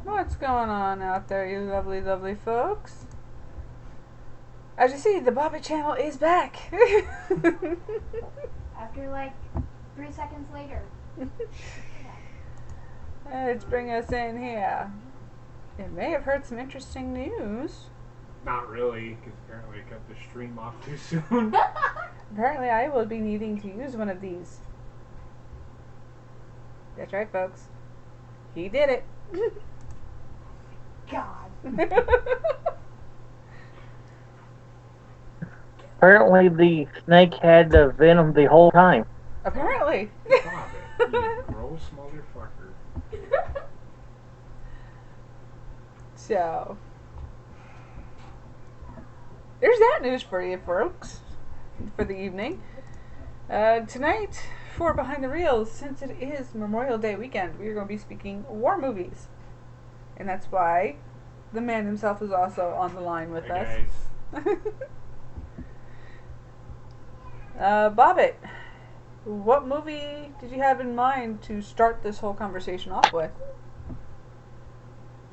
What's going on out there, you lovely, lovely folks? As you see, the Bobby channel is back. After like 3 seconds later. Let's bring us in here. It may have heard some interesting news. Not really, because apparently I cut the stream off too soon. Apparently I will be needing to use one of these. That's right, folks. He did it. God. Apparently the snake had the venom the whole time. Apparently. Stop it, you gross motherfucker. So, there's that news for you, folks, for the evening. Tonight, for Behind the Reels, since it is Memorial Day weekend, we are going to be speaking war movies. And that's why the man himself is also on the line with us. Bobbit, what movie did you have in mind to start this whole conversation off with?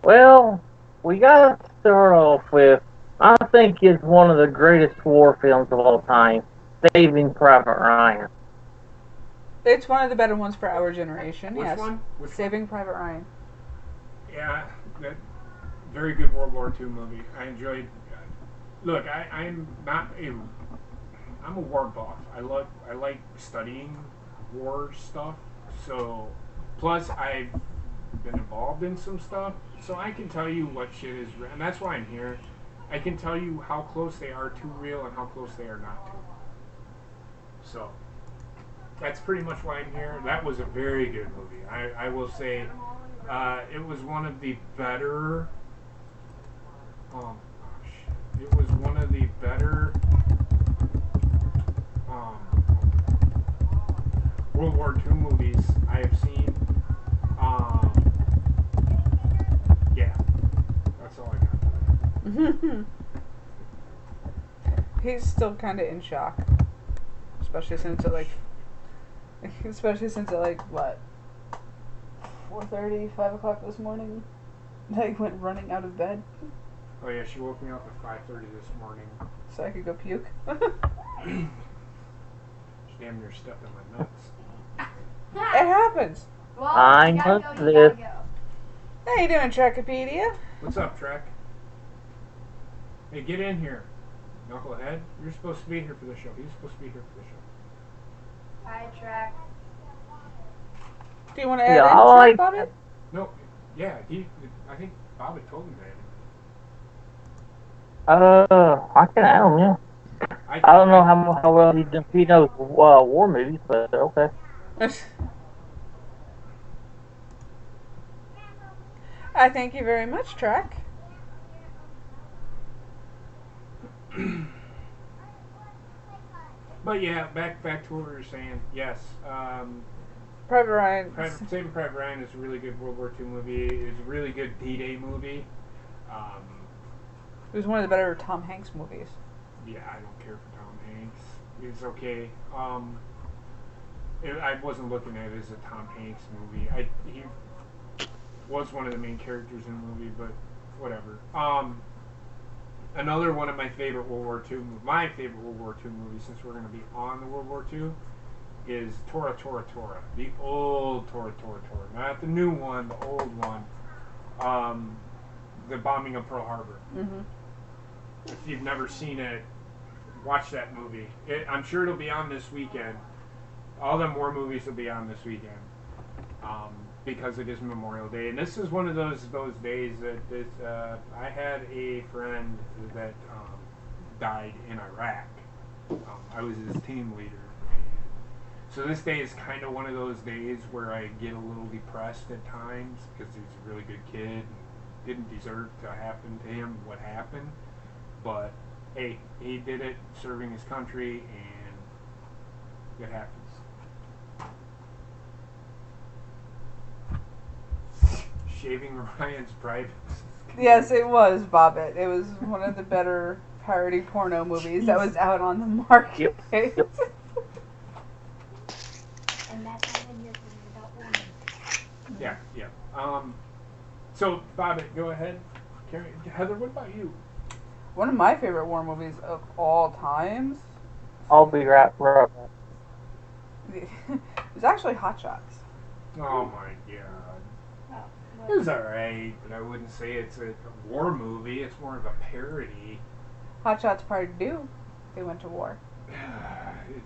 Well, we gotta start off with, I think it's one of the greatest war films of all time, Saving Private Ryan. It's one of the better ones for our generation, Which yes. one? Which Saving one? Private Ryan. Yeah, that very good World War II movie. I enjoyed. Look, I'm not a. I'm a war buff. I like studying war stuff. So, plus I've been involved in some stuff, so I can tell you what shit is, and that's why I'm here. I can tell you how close they are to real and how close they are not to. So, that's pretty much why I'm here. That was a very good movie. I will say, it was one of the better. Oh gosh, it was one of the better. World War II movies I have seen. Yeah, that's all I got. He's still kind of in shock, especially since it what, 4:30, 5 o'clock this morning. I went running out of bed Oh yeah, she woke me up at 5:30 this morning. so I could go puke. She damn near stepped in my nuts. It happens. Well, I you gotta know go, you gotta this. go. How you doing, Trekopedia? What's up, Trek? Hey, get in here, knucklehead. You're supposed to be here for the show. He's supposed to be here for the show. Hi, Track. Do you want to add Yeah, in, I like Bobby? it. No, yeah, I think Bobby told me that. I can add him, yeah. I don't know how well he knows war movies, but okay. I thank you very much, Trek. But yeah, back to what we were saying. Yes, Private Ryan. Saving Private Ryan is a really good World War II movie. It's a really good D-Day movie. It was one of the better Tom Hanks movies. Yeah, I don't care for Tom Hanks. It's okay. I wasn't looking at it as a Tom Hanks movie. He was one of the main characters in the movie, but whatever. Another one of my favorite World War II movies, since we're going to be on the World War II, is Tora Tora Tora. The old Tora Tora Tora. Not the new one, the old one. The bombing of Pearl Harbor. Mm-hmm. If you've never seen it, watch that movie. I'm sure it'll be on this weekend. All them war movies will be on this weekend. Because it is Memorial Day. And this is one of those days that I had a friend that died in Iraq. I was his team leader. And so this day is kind of one of those days where I get a little depressed at times because he's a really good kid and didn't deserve to happen to him what happened. But hey, he did it serving his country, and it happens. Shaving Ryan's privates. Yes, it was, Bobbit. It was one of the better parody porno movies that was out on the market. Yep. And that's how I'm here for you without warning. Yeah. So, Bobbitt, go ahead. Heather, what about you? One of my favorite war movies of all times I'll be right. is actually Hot Shots. Oh my god. It was alright, but I wouldn't say it's a war movie. It's more of a parody. Hot Shots Part 2. They went to war.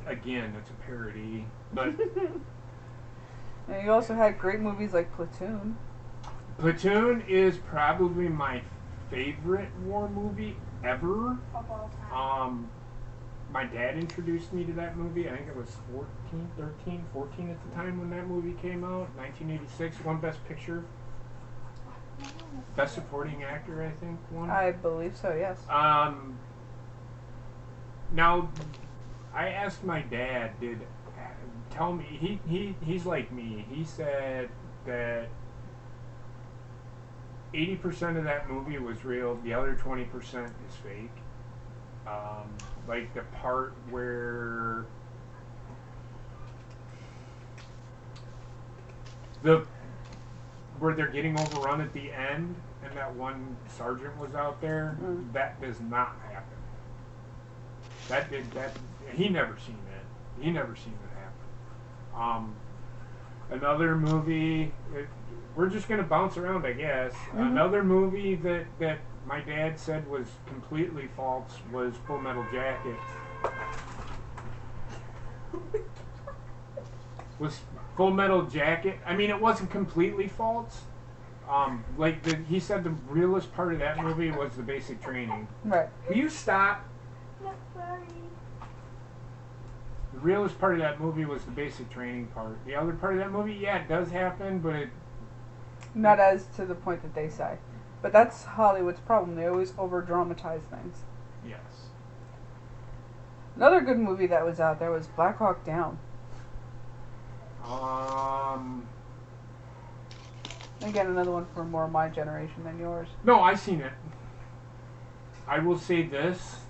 Again, it's a parody. But And you also had great movies like Platoon. Platoon is probably my favorite war movie ever. Of all time. My dad introduced me to that movie. I think it was 14 at the time when that movie came out. 1986. Won Best Picture. Best Supporting Actor, I think, won. I believe so, yes. Now, I asked my dad, tell me, he's like me. He said that 80% of that movie was real, the other 20% is fake. Like the part where they're getting overrun at the end and that one sergeant was out there, that does not happen. He never seen that. He never seen that happen. Another movie, we're just going to bounce around, I guess. Another movie that my dad said was completely false was Full Metal Jacket. Was Full Metal Jacket? I mean, it wasn't completely false. He said the realest part of that movie was the basic training. Right. Will you stop? No, sorry. The realest part of that movie was the basic training part. The other part of that movie, yeah, it does happen, but it... Not as to the point that they say. But that's Hollywood's problem. They always over-dramatize things. Yes. Another good movie that was out there was Black Hawk Down. Again, another one for more my generation than yours. No, I've seen it. I will say this.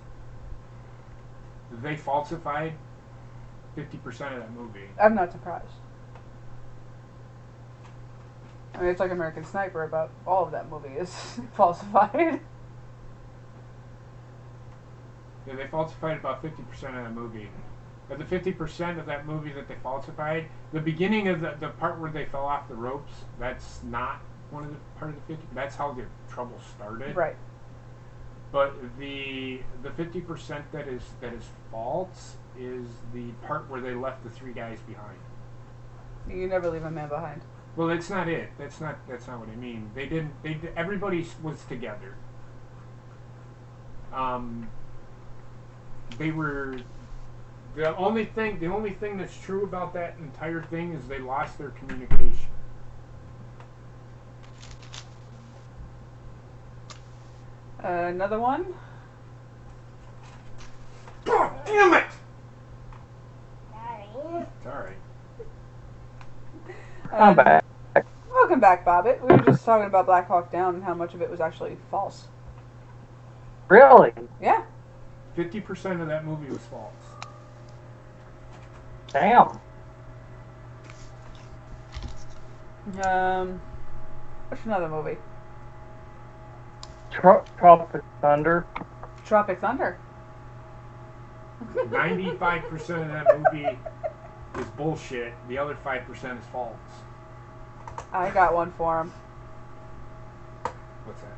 They falsified 50% of that movie. I'm not surprised. I mean, it's like American Sniper, about all of that movie is falsified. Yeah, they falsified about 50% of that movie. But the 50% of that movie that they falsified, the beginning of the part where they fell off the ropes, that's not one of the part of the 50. That's how the trouble started. Right. But the 50% that is false is the part where they left the 3 guys behind. You never leave a man behind. Well, that's not it. That's not what I mean. They didn't. Everybody was together. They were. The only thing that's true about that entire thing is they lost their communication. Another one? God damn it! Daddy. It's alright. I'm back. Welcome back, Bobbitt. We were just talking about Black Hawk Down and how much of it was actually false. Really? Yeah. 50% of that movie was false. Damn. What's another movie? Tropic Thunder. Tropic Thunder. 95% of that movie is bullshit. The other 5% is false. I got one for him. What's that?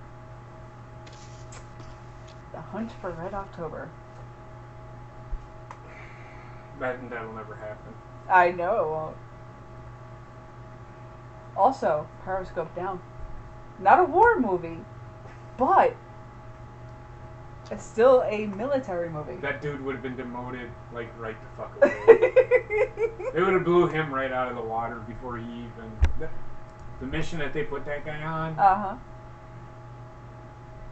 The Hunt for Red October. That'll never happen. I know it won't. Also, Periscope Down. Not a war movie, but it's still a military movie. That dude would have been demoted, like, right the fuck away. They would have blew him right out of the water before he even... The mission that they put that guy on... Uh-huh.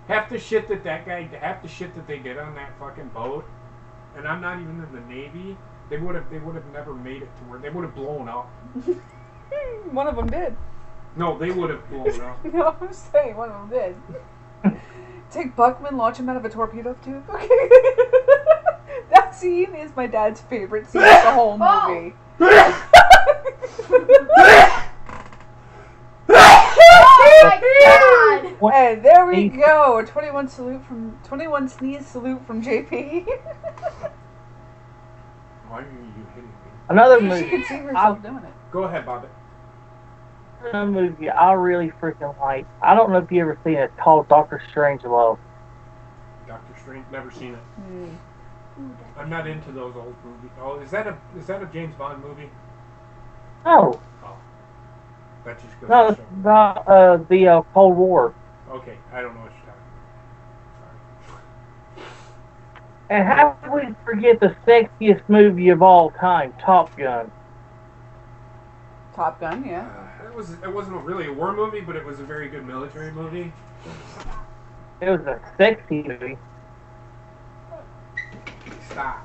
Half the shit that they did on that fucking boat, and I'm not even in the Navy, they would have never made it to where... They would have blown up. One of them did. No, they would have blown up. You know what I'm saying? One of them did. Take Buckman, launch him out of a torpedo tube. Okay. That scene is my dad's favorite scene of the whole movie. Oh my God! And there we go. A 21 sneeze salute from JP. Why are you hitting me? Another She movie. could see herself doing it. Go ahead, Bobby. Another movie I really freaking like. I don't know if you ever seen it. It's called Doctor Strangelove. Doctor Strange. Never seen it. Mm. I'm not into those old movies. Oh, is that a James Bond movie? No, Oh, that just goes no, to it's show. about the Cold War. Okay, I don't know what you're talking about. And how can we forget the sexiest movie of all time, Top Gun? Top Gun, yeah. It wasn't really a war movie, but it was a very good military movie. It was a sexy movie. Stop,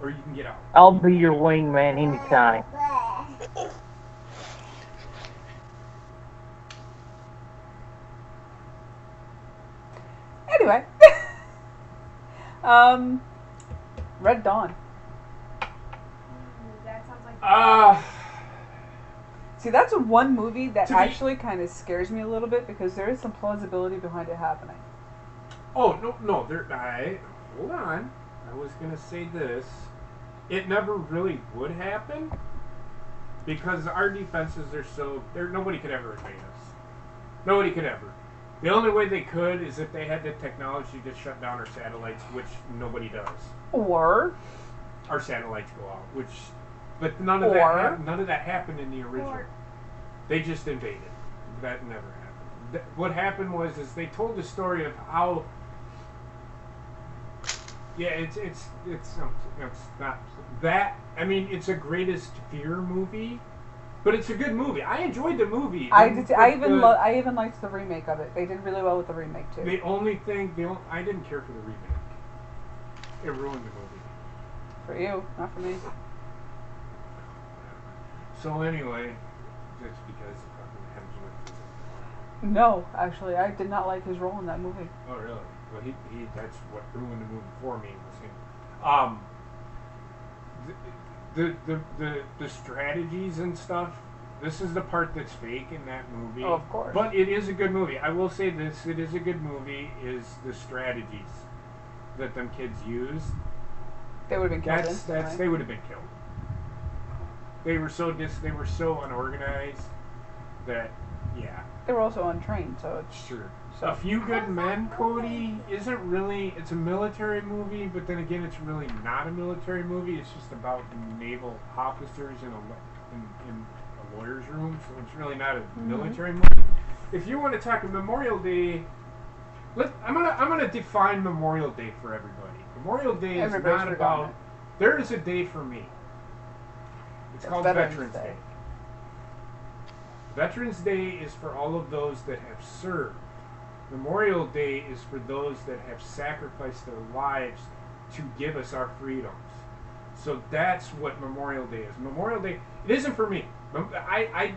or you can get out. I'll be your wingman anytime. Anyway. Red Dawn. That sounds like. See, that's one movie that To be- actually kind of scares me a little bit because there is some plausibility behind it happening. Oh no! Hold on. I was gonna say this. It never really would happen because our defenses are so. Nobody could ever invade us. Nobody could ever. The only way they could is if they had the technology to shut down our satellites, which nobody does. Or Our satellites go out, but none of that happened in the original. They just invaded. That never happened. What happened was they told the story of how. Yeah, it's not that. I mean, it's a greatest fear movie, but it's a good movie. I enjoyed the movie. I even liked the remake of it. They did really well with the remake too. The only thing, I didn't care for the remake. It ruined the movie. For you, not for me. So anyway, just because fucking Hemsworth is No, actually, I did not like his role in that movie. Oh really? Well, he that's what ruined the movie for me was him. The strategies and stuff. This is the part that's fake in that movie. Oh, of course. But it is a good movie. I will say this: it is a good movie. Is the strategies that them kids use? They would have been killed. That's they would have been killed. They were so unorganized that They were also untrained, so it's sure. so. A Few Good Men, Cody, isn't really. It's a military movie, but then again, it's really not a military movie. It's just about naval officers in a lawyer's room, so it's really not a military movie. If you want to talk Memorial Day, I'm gonna define Memorial Day for everybody. Memorial Day is Everybody's not forgotten about. it. There is a day for me. It's called Veterans Day. Veterans Day is for all of those that have served. Memorial Day is for those that have sacrificed their lives to give us our freedoms. So that's what Memorial Day is. Memorial Day, it isn't for me.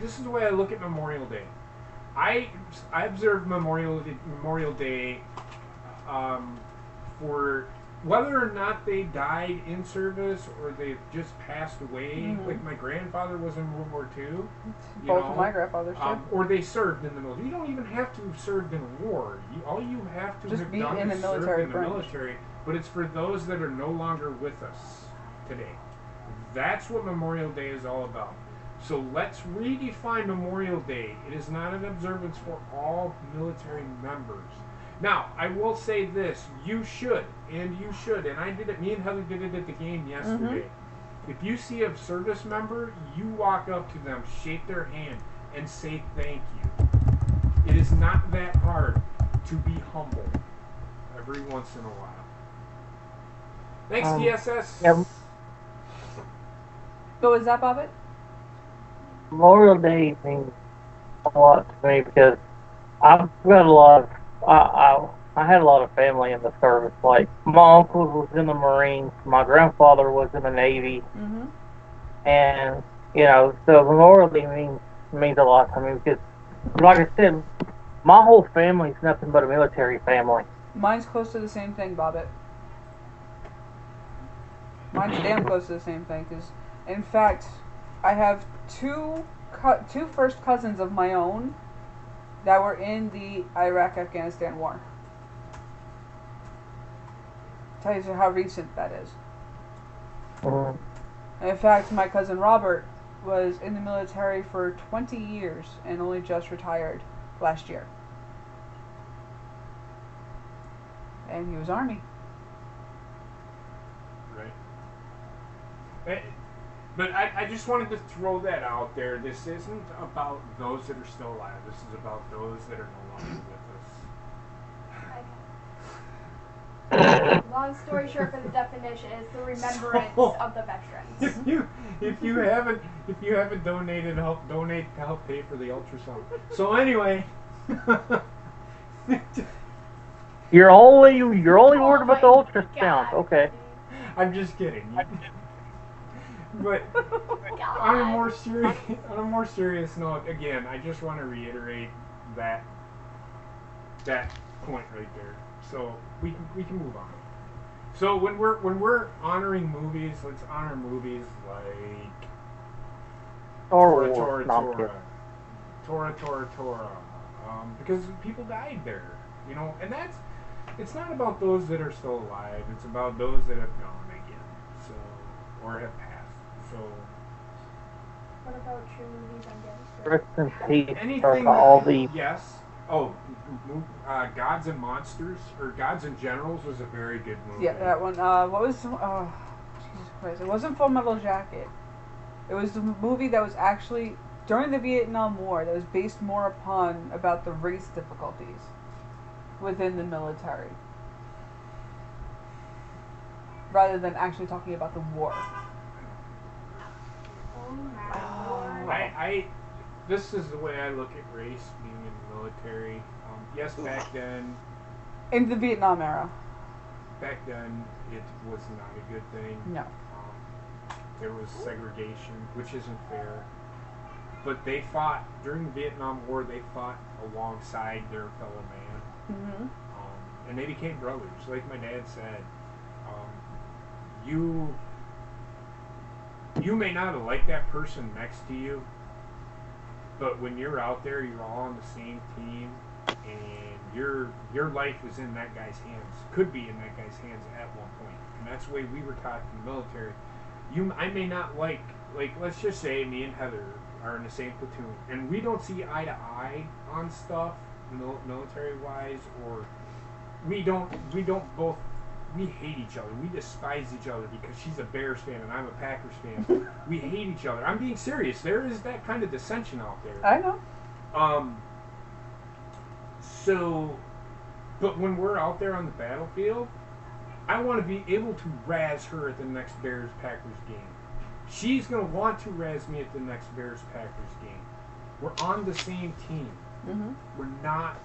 This is the way I look at Memorial Day. I observe Memorial Day for whether or not they died in service or they've just passed away. Mm-hmm. Like my grandfather was in World War II. Both of my grandfathers too. Or they served in the military. You don't even have to have served in a war. All you have to Just have be done in is the serve military in the branch. military. But it's for those that are no longer with us today. That's what Memorial Day is all about. So let's redefine Memorial Day. It is not an observance for all military members. Now, I will say this. You should, and I did it, me and Heather did it at the game yesterday. Mm-hmm. If you see a service member, you walk up to them, shake their hand, and say thank you. It is not that hard to be humble every once in a while. Thanks, DSS. Yeah, What was that, Bobbit? Memorial Day means a lot to me because I've got a lot of I had a lot of family in the service. Like my uncle was in the Marines, my grandfather was in the Navy, and so Memorial Day means a lot to me because, like I said, my whole family's nothing but a military family. Mine's close to the same thing, Bobbit. Mine's damn close to the same thing. Because, in fact, I have two first cousins of my own that were in the Iraq-Afghanistan war. Tells you how recent that is. Mhm. In fact, my cousin Robert was in the military for 20 years and only just retired last year. And he was Army. Right. But I just wanted to throw that out there. This isn't about those that are still alive. This is about those that are no longer with us. Long story short, for the definition, is the remembrance of the veterans. If you haven't donated, donate to help pay for the ultrasound. So anyway, You're only worried about the my ultrasound. God. Okay. I'm just kidding. But God. on a more serious note, again, I just want to reiterate that point right there. So we can move on. So when we're honoring movies, let's honor movies like Star Tora, Wars. Tora, No, I'm Tora, kidding. Tora, Tora, Tora, because people died there, you know, and it's not about those that are still alive. It's about those that have gone again, so or have passed. So What about true movies on gangsters? Rest in peace anything, to all the. yes. Oh, Gods and Monsters or Gods and Generals was a very good movie. Yeah, that one. What was? Oh, Jesus Christ! It wasn't Full Metal Jacket. It was the movie that was actually during the Vietnam War. That was based more upon about the race difficulties within the military, rather than actually talking about the war. Oh my Oh. lord. This is the way I look at race being in the military. Yes, back then In the Vietnam era. it was not a good thing. No. There was segregation, which isn't fair. But they fought during the Vietnam War. They fought alongside their fellow man, Mm-hmm. and they became brothers. Like my dad said, you may not have liked that person next to you, but when you're out there, you're all on the same team, and your life is in that guy's hands. Could be in that guy's hands at one point, and that's the way we were taught in the military. I may not like let's just say me and Heather are in the same platoon, and we don't see eye to eye on stuff, military wise, or we hate each other. We despise each other because she's a Bears fan and I'm a Packers fan. We hate each other. I'm being serious. There is that kind of dissension out there. I know. So, but when we're out there on the battlefield, I want to be able to razz her at the next Bears-Packers game. She's going to want to razz me at the next Bears-Packers game. We're on the same team. Mm-hmm. We're not...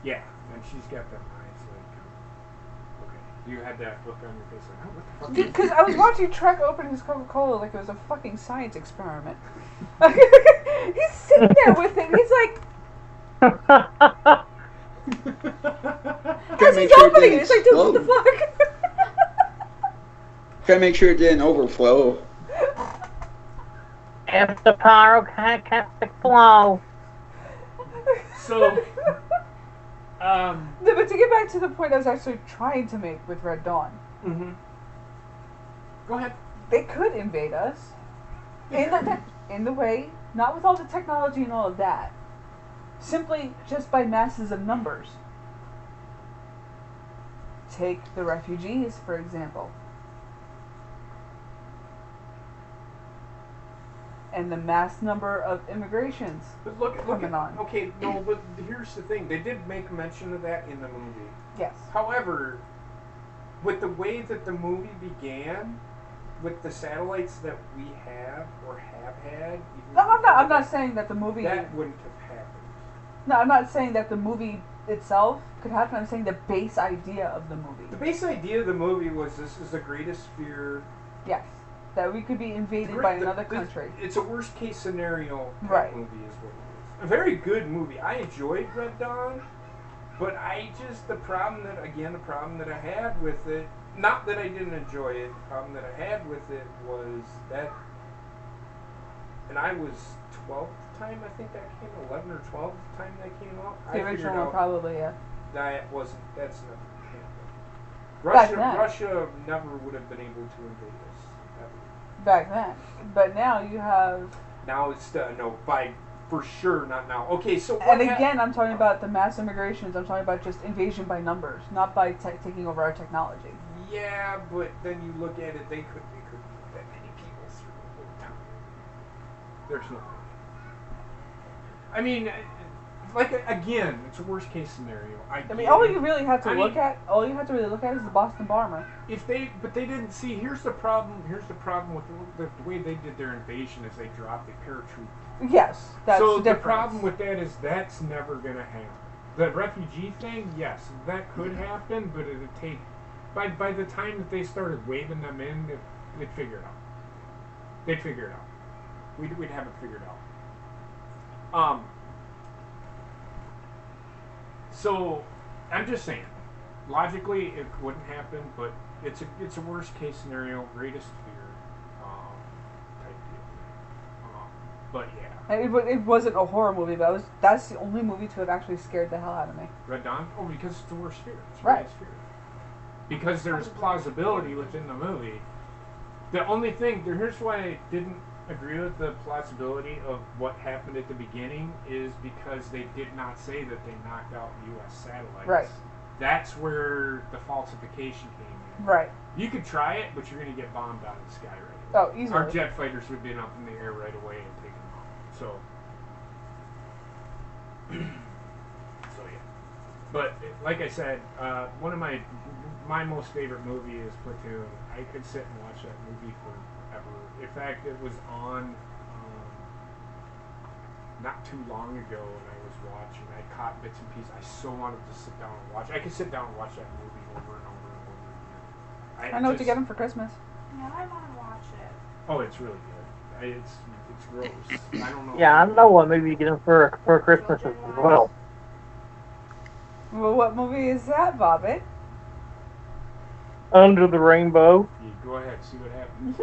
Yeah, and she's got that eyes like... Okay, you had that look on your face like, oh, what the fuck? Because I was watching Trek open his Coca-Cola like it was a fucking science experiment. He's sitting there with it. He's like, as he's opening it, it's like, dude, what the fuck? Gotta make sure it didn't overflow. If the pyroclastic flow. So, No, but to get back to the point I was actually trying to make with Red Dawn, mm-hmm. Go ahead. they could invade us in the way, not with all the technology and all of that, simply just by masses of numbers. Take the refugees, for example. And the mass number of immigrations But look coming at, on. Okay, no, but here's the thing. They did make mention of that in the movie. Yes. However, with the way that the movie began, with the satellites that we have or have had, No, I'm not saying that the movie. that wouldn't have happened. No, I'm not saying that the movie itself could happen. I'm saying the base idea of the movie. The base idea of the movie was this is the greatest fear. Yes. That we could be invaded by another country. It's a worst case scenario type Right. movie is what it is. A very good movie. I enjoyed Red Dawn, but the problem that I had with it, not that I didn't enjoy it, the problem that I had with it was that, and I was 12th time I think that came, 11 or 12 time that came out. The I figured original one, out probably, yeah. that's never happened. Back then. Russia never would have been able to invade us ever. Back then. But now you have... Now it's for sure not now. Okay, so And again, I'm talking about the mass immigrations. I'm talking about just invasion by numbers, not by taking over our technology. Yeah, but then you look at it, they couldn't put that many people through the whole time. There's no way. I mean, again, it's a worst case scenario. I mean, all you really have to look at is the Boston bomber. But they didn't see. Here's the problem. Here's the problem with the way they did their invasion is they dropped the paratroop. Yes, that's so the difference. The problem with that is that's never going to happen. The refugee thing, yes, that could happen, but it would take. By the time that they started waving them in, they'd figure it out. They'd figure it out. We'd have it figured out. So I'm just saying, logically it wouldn't happen, but it's a worst case scenario, greatest fear type deal. But yeah. It wasn't a horror movie, but that's the only movie to have actually scared the hell out of me. Red Dawn? Oh, because it's the worst fear. It's the right. greatest fear. Because there's plausibility within the movie. The only thing, here's why I didn't agree with the plausibility of what happened at the beginning is because they did not say that they knocked out U.S. satellites. Right. That's where the falsification came in. Right. You could try it, but you're going to get bombed out of the sky right away. Oh, easily. Our jet fighters would have been up in the air right away and taken them out. So yeah. But like I said, one of my most favorite movie is Platoon. I could sit and watch that movie forever. In fact, it was on not too long ago, and I was watching. I caught bits and pieces. I so wanted to sit down and watch. I could sit down and watch that movie over and over and over again. I know what to get him for Christmas. Yeah, I want to watch it. Oh, it's really good. It's gross. I don't know. Yeah, I know what movie you get him for Christmas as well. Well, what movie is that, Bobbit? Under the Rainbow. You go ahead, see what happens.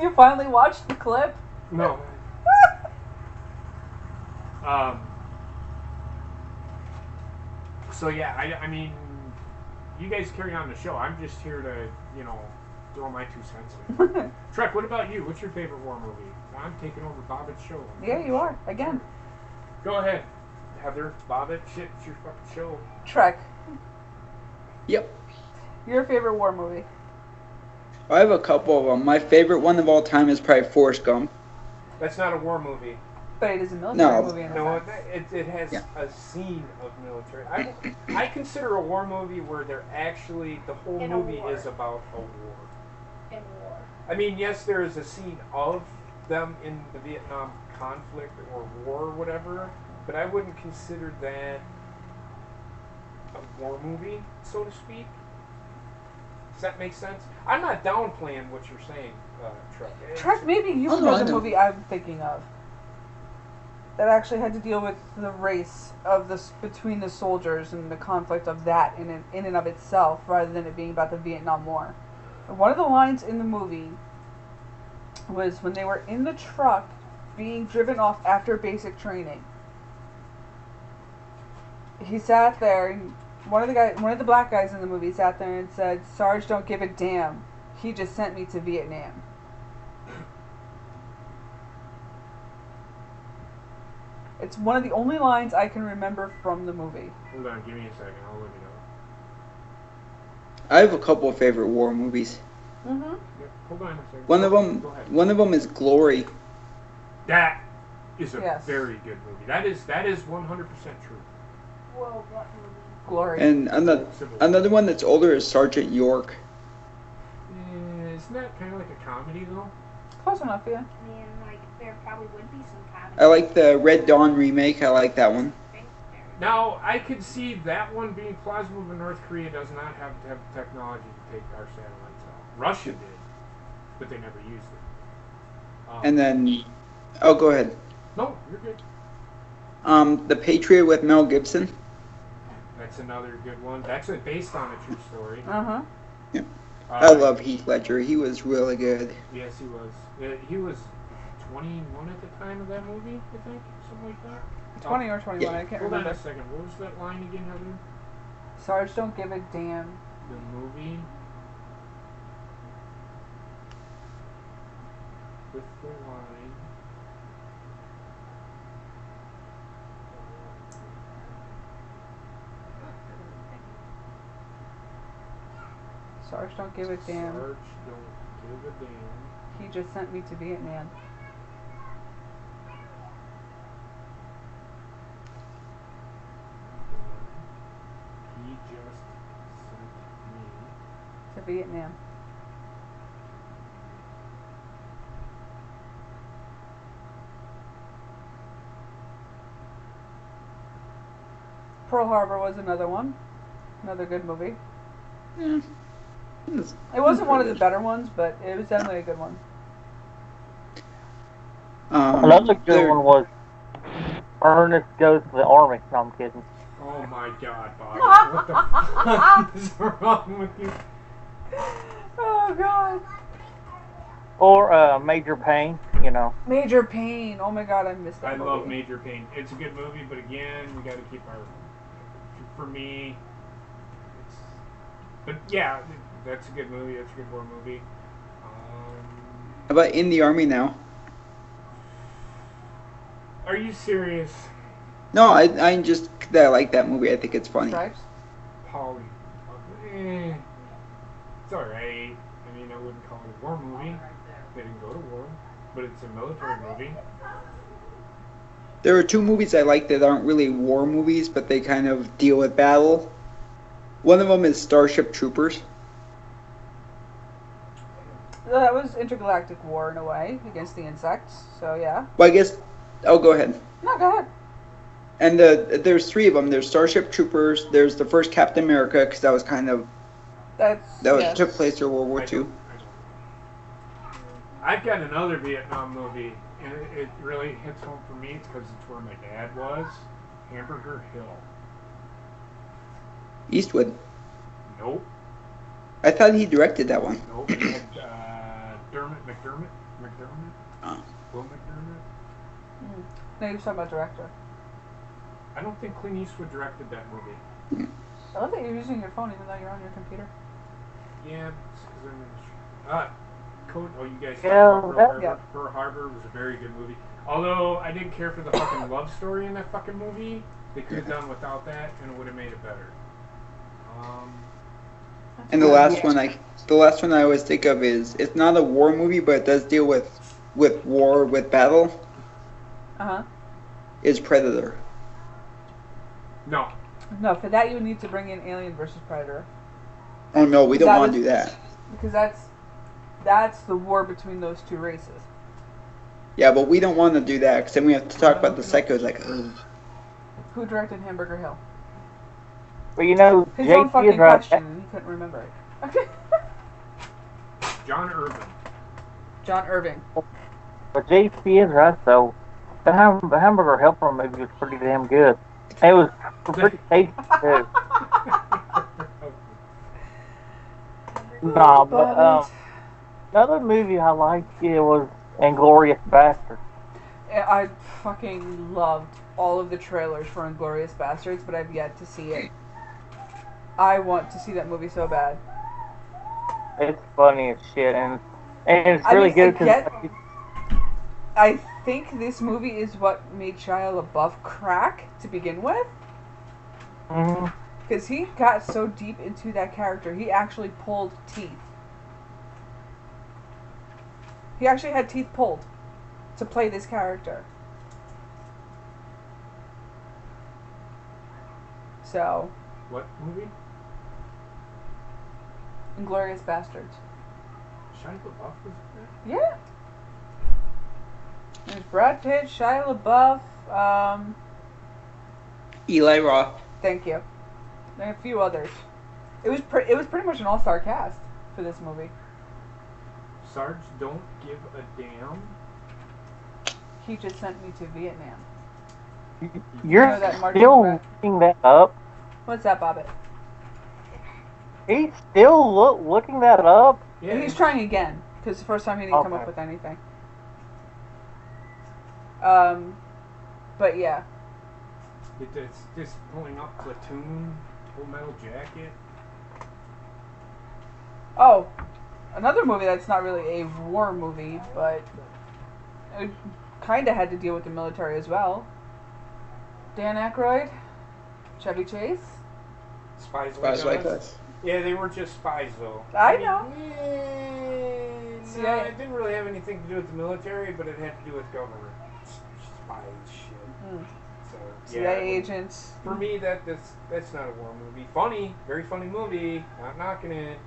You finally watched the clip? No. So yeah, I mean, you guys carry on the show. I'm just here to, throw my 2 cents in. Trek, what about you? What's your favorite war movie? I'm taking over Bobbitt's show. Yeah, you are. Again. Go ahead. Heather, Bobbitt, shit, it's your fucking show. Trek. Yep. Your favorite war movie? I have a couple of them. My favorite one of all time is probably Forrest Gump. That's not a war movie. But it is a military movie in a No, sense. it has a scene of military. I consider a war movie where they're actually, the whole In a movie war. is about a war. In war. I mean, yes, there is a scene of them in the Vietnam conflict or war or whatever, but I wouldn't consider that a war movie, so to speak. Does that make sense? I'm not downplaying what you're saying, Trek. Trek, maybe you Oh, know no, I the know. movie I'm thinking of. That actually had to deal with the race of between the soldiers and the conflict of that in and of itself, rather than it being about the Vietnam War. One of the lines in the movie was when they were in the truck being driven off after basic training. He sat there, and one of the black guys in the movie sat there and said, "Sarge, don't give a damn. He just sent me to Vietnam." It's one of the only lines I can remember from the movie. Hold on, give me a second. I'll let you know. I have a couple of favorite war movies. Mm-hmm. Yeah, hold on a second. One of Go them ahead. is Glory. That is a Yes. very good movie. That is 100% true. Whoa, what movie? Glory. And another one that's older is Sergeant York. Isn't that kind of like a comedy though? Close enough, yeah. I mean, like, there probably would be some comedy. I like the Red Dawn remake. I like that one. Now, I could see that one being plausible, but North Korea does not have to have the technology to take our satellites out. Russia did, but they never used it. And then, oh, go ahead. No, you're good. The Patriot with Mel Gibson. That's another good one. That's based on a true story. Uh-huh. I love Heath Ledger. He was really good. Yes, he was. He was 21 at the time of that movie, I think. something like that. 20 or 21, Yeah. I can't Hold on remember. a second. What was that line again, Heather? Sarge don't give a damn. The movie with the line. Sarge don't give a damn. Sarge don't give a damn. He just sent me to Vietnam. He just sent me. To Vietnam. Pearl Harbor was another one. Another good movie. Yeah. It wasn't one of the better ones, but it was definitely a good one. Another good there- one was Ernest Goes to the Army. No, I'm kidding. Oh my God, Bobby! What the fuck is wrong with you? Oh God. Or Major Payne, you know. Major Pain. Oh my God, I missed that I movie. love Major Payne. It's a good movie, but again, we got to keep our. For me, it's. But yeah, that's a good movie. That's a good war movie. How about In the Army Now? Are you serious, No, I just I like that movie. I think it's funny. Stripes. Polly? It's alright. I mean, I wouldn't call it a war movie. They didn't go to war, but it's a military movie. There are two movies I like that aren't really war movies, but they kind of deal with battle. One of them is Starship Troopers. That was intergalactic war in a way against the insects. So yeah. Well, I guess. Oh, go ahead. No, go ahead. And there's three of them. There's Starship Troopers. There's the first Captain America, because that was kind of Yes. took place during World War II. I've got another Vietnam movie, and it really hits home for me because it's where my dad was. Hamburger Hill. Eastwood. Nope. I thought he directed that one. Nope. It had McDermott. Oh. Will McDermott. No, you're talking about director. I don't think Clint Eastwood directed that movie. I love that you're using your phone even though you're on your computer. Yeah, it's because I'm in the Code. Oh, you guys. Yeah, Pearl Harbor. yeah. Pearl Harbor was a very good movie. Although I didn't care for the fucking love story in that fucking movie, they could have done without that, and it would have made it better. And the last one I always think of is, it's not a war movie, but it does deal with war, with battle. Is Predator. No. No, for that you would need to bring in Alien versus Predator. Oh no, we don't That want to is- do that. Because that's the war between those two races. Yeah, but we don't want to do that, because then we have to talk about the psychos, like, ugh. Who directed Hamburger Hill? But you know, His own JP fucking is right. question, and he couldn't remember it. Okay. John Irvin. John Irving. But JP is right, though. The Hamburger Helper movie was pretty damn good. It was pretty tasty, too. Nah, but another movie I liked was Inglourious Basterds. I fucking loved all of the trailers for Inglourious Bastards, but I've yet to see it. I want to see that movie so bad. It's funny as shit, and it's really good because I think this movie is what made Shia LaBeouf crack to begin with. Because he got so deep into that character, he actually pulled teeth. He actually had teeth pulled to play this character. So, What movie? Inglourious Bastards. Shia LaBeouf was in Yeah. There's Brad Pitt, Shia LaBeouf, Eli Roth. thank you. And a few others. It was pretty much an all-star cast for this movie. that? Sarge don't give a damn. He just sent me to Vietnam. you're know that Martin still Brad- looking that up. What's that, Bobbit? He's still looking that up. Yeah. He's trying again, because the first time he didn't come up Okay. with anything. But yeah. It's just pulling up Platoon, Full Metal Jacket. Oh, another movie that's not really a war movie, but it kind of had to deal with the military as well. Dan Aykroyd, Chevy Chase. Spies Spies Like Like Us. Us. Yeah, they were just spies though. I know. No, CIA. it didn't really have anything to do with the military, but it had to do with government spy shit. Mm. So CIA yeah, agents. for me, that's not a war movie. Funny, very funny movie. Not knocking it.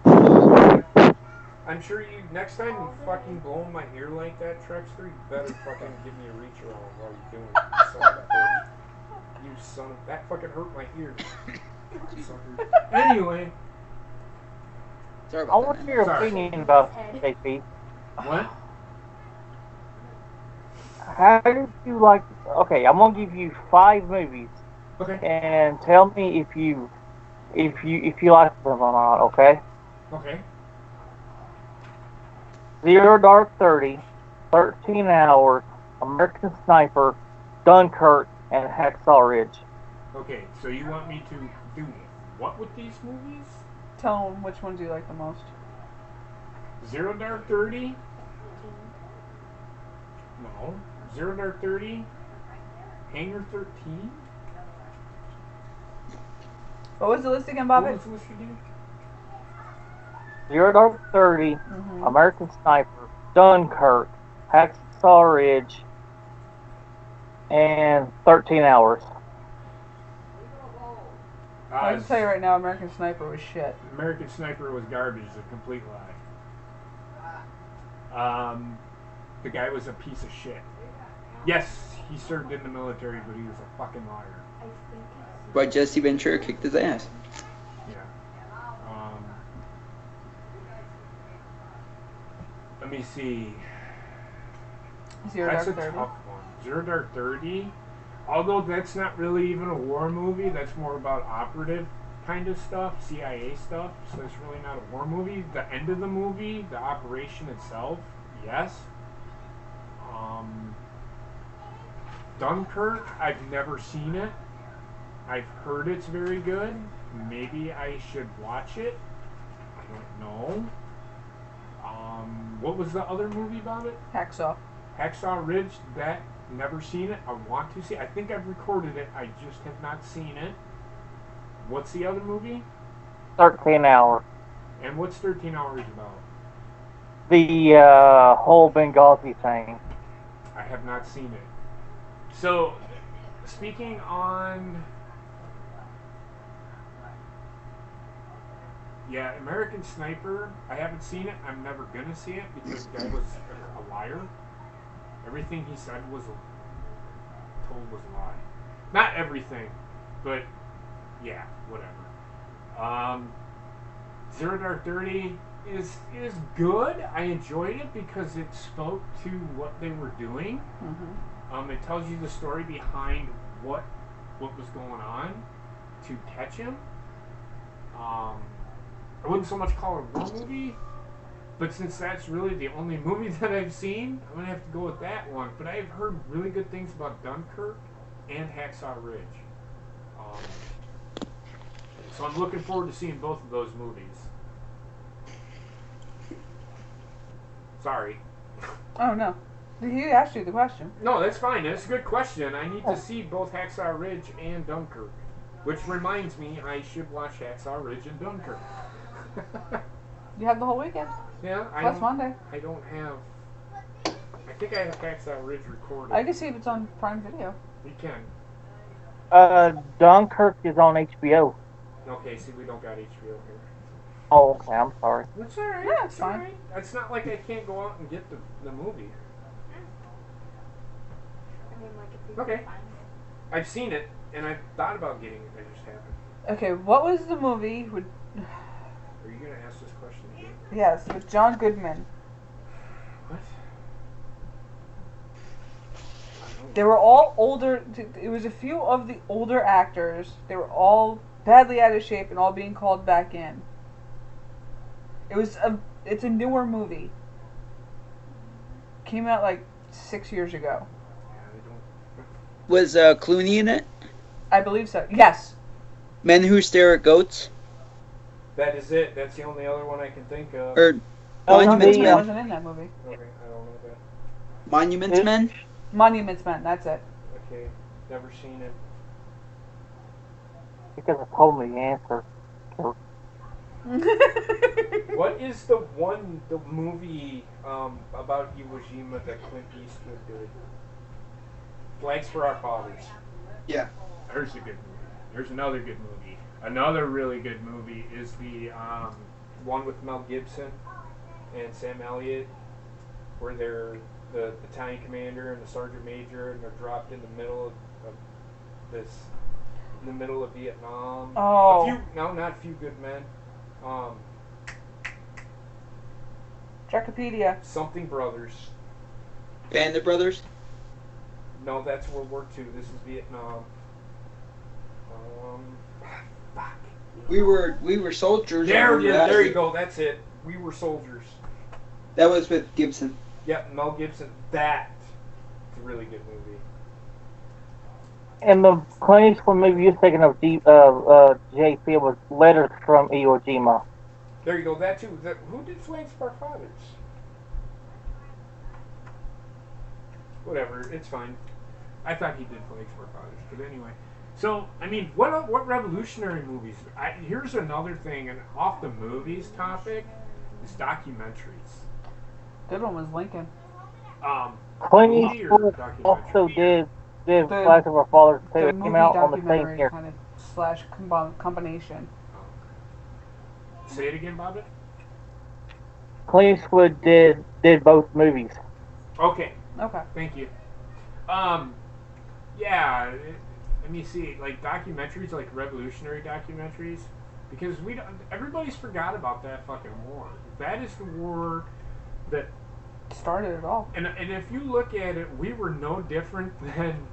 I'm sure you next time you fucking blow my ear like that, Trexter, you better fucking give me a reach around while you're doing it. You son of a bitch. You son of that fucking hurt my ear. Sucker. Anyway, Sorry I about want that, man. your Sorry. opinion about JP. what? How did you like? Okay, I'm gonna give you 5 movies Okay. and tell me if you like them or not. Okay. Okay. Zero Dark 30, 13 Hours, American Sniper, Dunkirk, and Hacksaw Ridge. Okay. So you want me to do what with these movies? Tell them which ones you like the most. Zero Dark 30? No. Zero Dark 30? Hangar 13? What was the list again, What Bobby? was the list again? Zero Dark 30, Mm-hmm. American Sniper, Dunkirk, Hacksaw Ridge, and 13 Hours. I can tell you right now, American Sniper was shit. American Sniper was garbage, a complete lie. The guy was a piece of shit. Yes, he served in the military, but he was a fucking liar. But Jesse Ventura kicked his ass. Yeah. Let me see. Zero That's Dark a 30. tough one. Zero Dark 30. Although that's not really even a war movie, that's more about operative kind of stuff, CIA stuff. So it's really not a war movie. The end of the movie, the operation itself, yes. Dunkirk, I've never seen it. I've heard it's very good. Maybe I should watch it. I don't know. What was the other movie about it? Hacksaw. Hacksaw Ridge, that, never seen it. I want to see it. I think I've recorded it. I just have not seen it. What's the other movie? 13 Hours. And what's 13 Hours about? The whole Benghazi thing. I have not seen it. So, speaking on... Yeah, American Sniper, I haven't seen it. I'm never going to see it because the guy was a liar. Everything he said was told was a lie. Not everything, but yeah, whatever. Zero Dark 30 is good. I enjoyed it because it spoke to what they were doing. Mm-hmm. It tells you the story behind what was going on to catch him. I wouldn't so much call it a war movie, but since that's really the only movie that I've seen, I'm gonna have to go with that one. But I've heard really good things about Dunkirk and Hacksaw Ridge. So I'm looking forward to seeing both of those movies. Sorry. Oh, no. He asked you the question. No, that's fine. That's a good question. I need to see both Hacksaw Ridge and Dunkirk. Which reminds me, I should watch Hacksaw Ridge and Dunkirk. You have the whole weekend. Yeah, Plus Monday. I don't have... I think I have Hacksaw Ridge recorded. I can see if it's on Prime Video. You can. Dunkirk is on HBO. Okay, see, we don't got HBO here. Oh, okay, I'm sorry. That's alright. Yeah, it's fine. Alright. It's not like I can't go out and get the movie. I mean, like, if you Okay. can find it. I've seen it, and I've thought about getting it. I just haven't. Okay, what was the movie with... Are you going to ask this question again? Yes, with John Goodman. What? They were all older. It was a few of the older actors. They were all badly out of shape and all being called back in. It's a newer movie. Came out like 6 years ago. Yeah, I don't... Was Clooney in it? I believe so. Yes. Men Who Stare at Goats? That is it. That's the only other one I can think of. Or Oh, Monuments the, He Men? wasn't in that movie. Okay, I don't know that. Monuments Men? Monuments Men, that's it. Okay, never seen it. Because I told me the answer. What is the movie about Iwo Jima that Clint Eastwood did? Flags for Our Fathers. Yeah. There's a good movie. There's another good movie. Another really good movie is the One with Mel Gibson and Sam Elliott, where they're the battalion commander and the sergeant major, and they're dropped in the middle of this, in the middle of Vietnam. Oh. Not Few Good Men. Jacopedia. Something Brothers. Band of Brothers? No, that's World War II. This is Vietnam. Fuck. We were soldiers. There you go. That's it. We Were Soldiers. That was with Gibson. Yep, Mel Gibson. That's a really good movie. And the Clint Eastwood movie you're thinking of, JP, was Letters from Iwo Jima. There you go. That too. Who did Flags for Our Fathers? Whatever. It's fine. I thought he did Flags for Our Fathers, but anyway. So, I mean, what revolutionary movies? Here's another thing, and off the movies topic, is documentaries. Good one was Lincoln. Clint Movie or Eastwood documentary? also did Flags of Our Fathers too. The It movie came out on the same documentary year. kind of slash combination. Say it again, Bobbit. Clint Eastwood did both movies. Okay, Okay. thank you. Yeah. Let me see, like documentaries, like revolutionary documentaries, because everybody's forgot about that fucking war. That is the war that Started it all. And if you look at it, we were no different than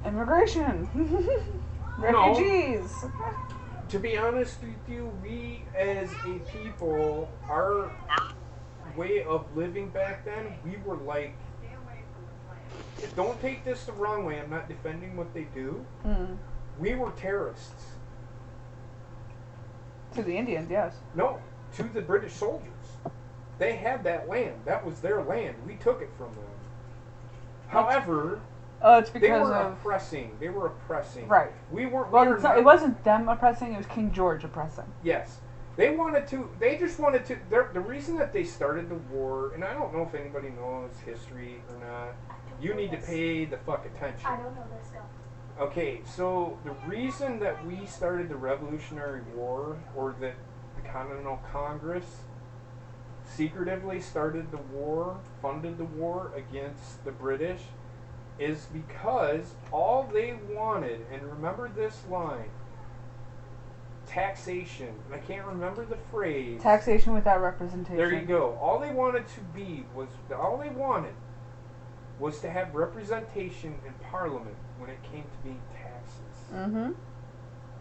Immigration. Refugees. To be honest with you, we as a people, our way of living back then, we were like, don't take this the wrong way, I'm not defending what they do. Mm. We were terrorists. To the Indians, yes. No, to the British soldiers. They had that land. That was their land. We took it from them. However, It's they because were of oppressing. They were oppressing. right. We weren't. Well, it wasn't them oppressing. It was King George oppressing. Yes. They wanted to. They just wanted to. The reason that they started the war, and I don't know if anybody knows history or not. You need to pay the fuck attention. I don't know this stuff. Okay, so the reason that we started the Revolutionary War, or that the Continental Congress secretively started the war, funded the war against the British, is because all they wanted, and remember this line, taxation, and I can't remember the phrase. Taxation without representation. There you go. All they wanted was to have representation in Parliament when it came to being taxes. Mm-hmm.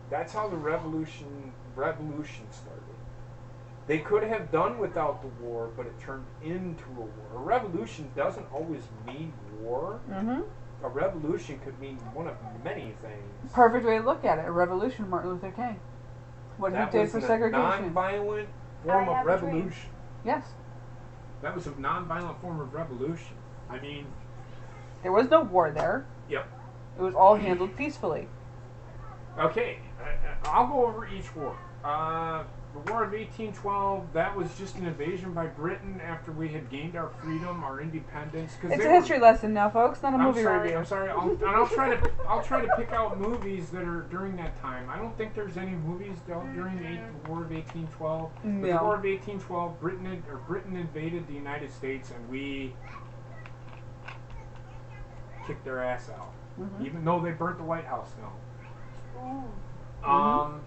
That's how the revolution started. They could have done without the war, but it turned into a war. A revolution doesn't always mean war. Mm-hmm. A revolution could mean one of many things. Perfect way to look at it. A revolution, Martin Luther King. What That he did was for a segregation. non-violent form I of have a dream. revolution. Yes. that was a non-violent form of revolution. I mean, There was no war there. Yep. It was all handled peacefully. okay, I'll go over each war. The War of 1812, that was just an invasion by Britain after we had gained our freedom, our independence. It's a history lesson now, folks, not a movie review. I'm sorry. I'll try to pick out movies that are during that time. I don't think there's any movies during the War of 1812. But No. the War of 1812, Britain invaded the United States, and we kicked their ass out, Mhm. even though they burnt the White House down. Mhm.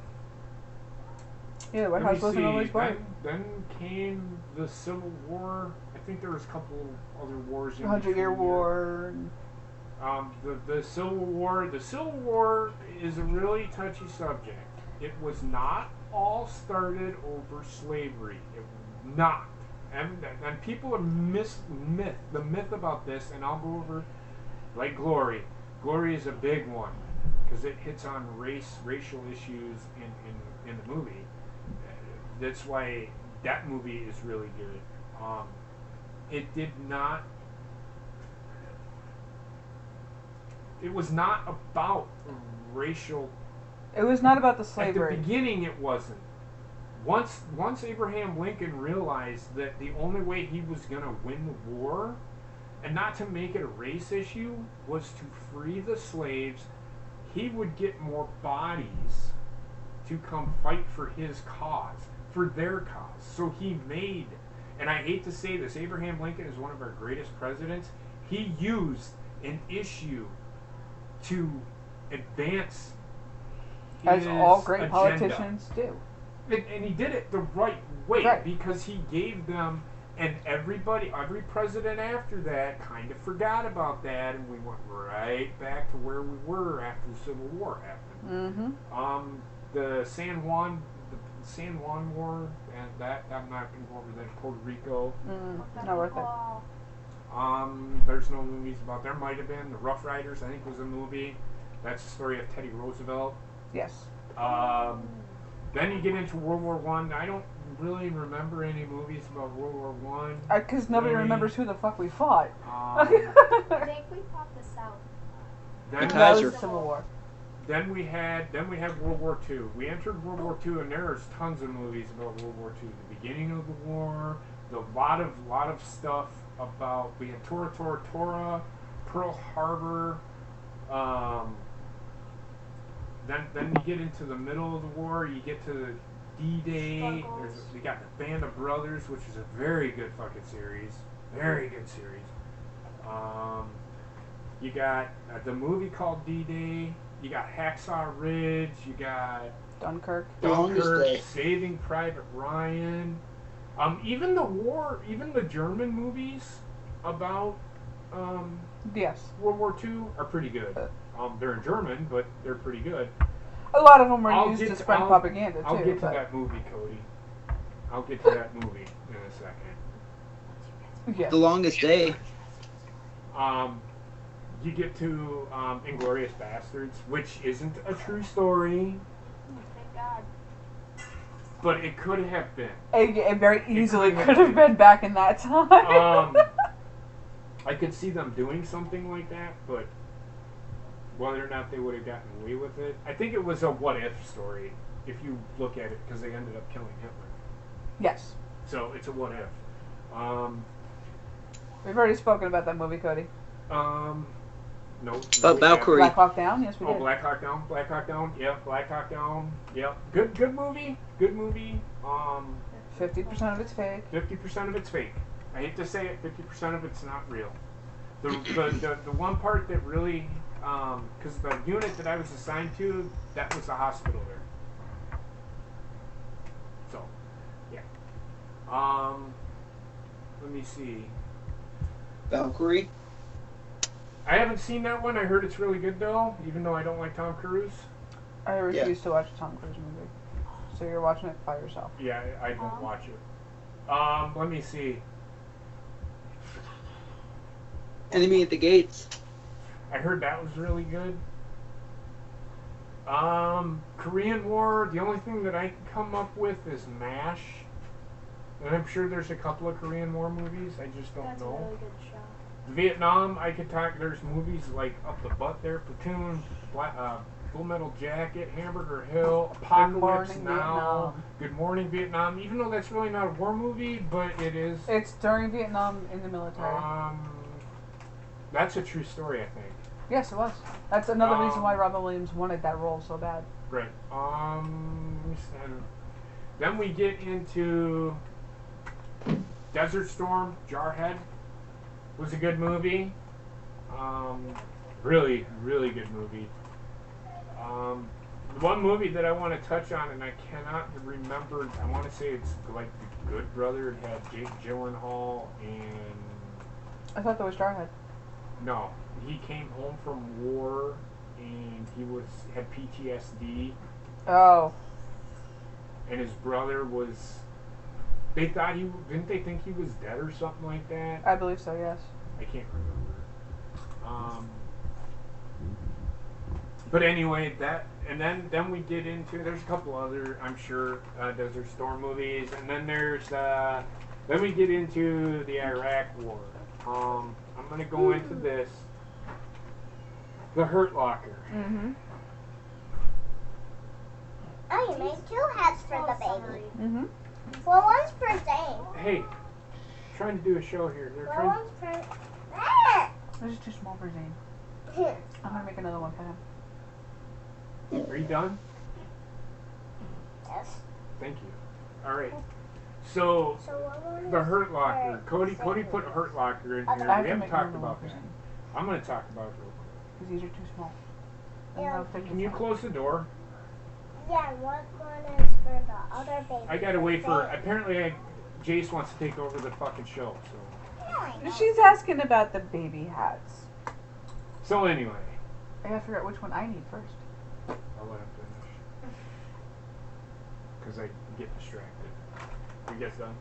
Yeah, the White Let me House wasn't see. always white. Then came the Civil War. I think there was a couple other wars. The 100-Year between War. The Civil War. The Civil War is a really touchy subject. It was not all started over slavery. It was not. And people are the myth about this, and I'll go over like Glory. Glory is a big one because it hits on racial issues in the movie. That's why that movie is really good. It did not. It was not about racial. It was not about the slavery. At the beginning, it wasn't. Once Abraham Lincoln realized that the only way he was going to win the war, and not to make it a race issue, was to free the slaves, he would get more bodies to come fight for his cause, for their cause. So he made, and I hate to say this, Abraham Lincoln is one of our greatest presidents. He used an issue to advance as all great agenda. politicians do. And he did it the right way, right. Because he gave them, and every president after that kind of forgot about that, and we went right back to where we were after the Civil War happened. Mm-hmm. The San Juan War, and that I'm not going to go over that. Puerto Rico. Not worth it. There's no movies about. There might have been the Rough Riders. I think was a movie. That's the story of Teddy Roosevelt. Yes. Then you get into World War One. I don't really remember any movies about World War One. Because nobody remembers who the fuck we fought. I think we fought the South. That was the Civil War. Then we had World War Two. We entered World War Two, and there's tons of movies about World War Two. The beginning of the war, a lot of stuff about being Tora Tora Tora, Pearl Harbor. Then you get into the middle of the war. You get to D-Day. We got the Band of Brothers, which is a very good fucking series. Very good series. You got the movie called D-Day. You got Hacksaw Ridge. You got Dunkirk, Saving Private Ryan. Even the German movies about yes, World War II are pretty good. They're in German, but they're pretty good. A lot of them were used to spread propaganda too. I'll get to that movie, Cody. I'll get to that movie in a second. Yeah. The Longest Day. You get to Inglourious Bastards, which isn't a true story. Thank God. But it could have been. It very easily could have been back in that time. I could see them doing something like that, but whether or not they would have gotten away with it, I think it was a what-if story, if you look at it, because they ended up killing Hitler. Yes. So it's a what-if. We've already spoken about that movie, Cody. No. About Valkyrie. Black Hawk Down? Yes, we did. Oh, Black Hawk Down. Black Hawk Down. Yep. Black Hawk Down. Yep. Good movie. Good movie. 50% of it's fake. 50% of it's fake. I hate to say it. 50% of it's not real. The one part that really, because the unit that I was assigned to, that was a hospital there. So, yeah. Let me see. Valkyrie. I haven't seen that one. I heard it's really good though, even though I don't like Tom Cruise. I refuse to watch a Tom Cruise movie. So you're watching it by yourself. Yeah, I don't watch it. Let me see. Enemy at the Gates. I heard that was really good. Korean War, the only thing that I can come up with is MASH. And I'm sure there's a couple of Korean War movies, I just don't That's know. a really good show. Vietnam, I could talk, there's movies like Up the Butt there, Platoon, Full Metal Jacket, Hamburger Hill, Apocalypse Now, Good Morning Vietnam, even though that's really not a war movie, but it is. It's during Vietnam in the military. That's a true story, I think. Yes, it was. That's another reason why Robin Williams wanted that role so bad. Right. Then we get into Desert Storm, Jarhead. Was a good movie. Really, really good movie. The one movie that I want to touch on, and I cannot remember, I want to say it's like The Good Brother. It had Jake Gyllenhaal and... I thought that was Jarhead. No. He came home from war, and he had PTSD. Oh. And his brother was... They thought didn't they think he was dead or something like that? I believe so, yes. I can't remember. But anyway, and then we get into, there's a couple other, I'm sure, Desert Storm movies, and then then we get into the Iraq War. I'm gonna go into this. The Hurt Locker. Mm-hmm. Oh, you made 2 hats for the baby. Mm-hmm. Well, one's for Zane. Hey, trying to do a show here. They're Well, trying. one's for... Ah! This is too small for Zane. I'm gonna make another one for him. Are you done? Yes. Thank you. All right. So So what one the is Hurt for Locker. Cody Zane? put Hurt Locker in I here. have We to haven't make talked another one about for that. Zane. I'm gonna talk about it real quick. Because these are too small. Yeah. Can you close the door? Yeah, what one is for the other baby? I gotta wait for. Zane? Apparently, Jace wants to take over the fucking show. Yeah, I know. She's asking about the baby hats. So anyway, I gotta figure out which one I need first. I'll let him finish. Because I get distracted. You guys done?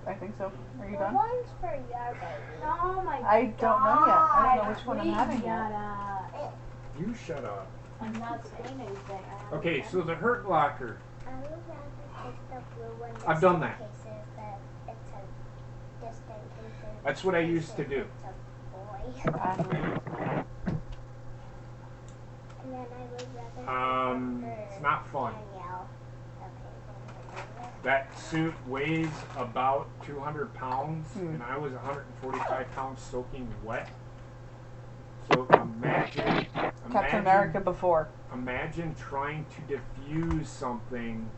I think so. Are you What done? one's for your baby? Oh my god. I don't know yet. I don't know which one I'm having yet. You shut up. I'm not saying anything. Okay, so the Hurt Locker. I would rather take the blue one. I've done that. Cases that it's a distant cases. That's what I used to do. It's a boy. And then I would rather It's not fun. Danielle. Okay. That suit weighs about 200 pounds, and I was 145 pounds soaking wet. So imagine Captain America before. Imagine trying to diffuse something,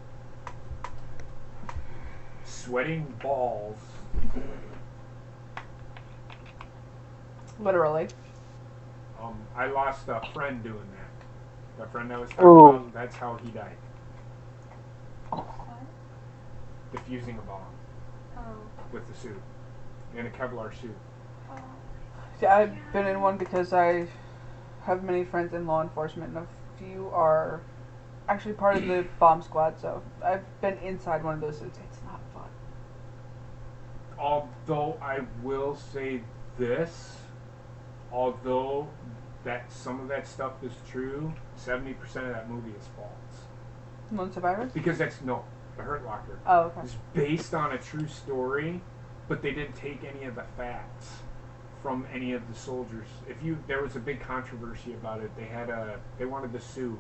sweating balls. Literally. I lost a friend doing that. The friend I was talking Ooh. about, that's how he died. Diffusing a bomb with the suit. In a Kevlar suit. See, I've been in one because I have many friends in law enforcement, and a few are actually part of the bomb squad, so I've been inside one of those suits. It's not fun. Although I will say this, although that some of that stuff is true, 70% of that movie is false. Lone Survivor? Because the Hurt Locker. Oh, okay. It's based on a true story, but they didn't take any of the facts from any of the soldiers. There was a big controversy about it. They wanted to sue.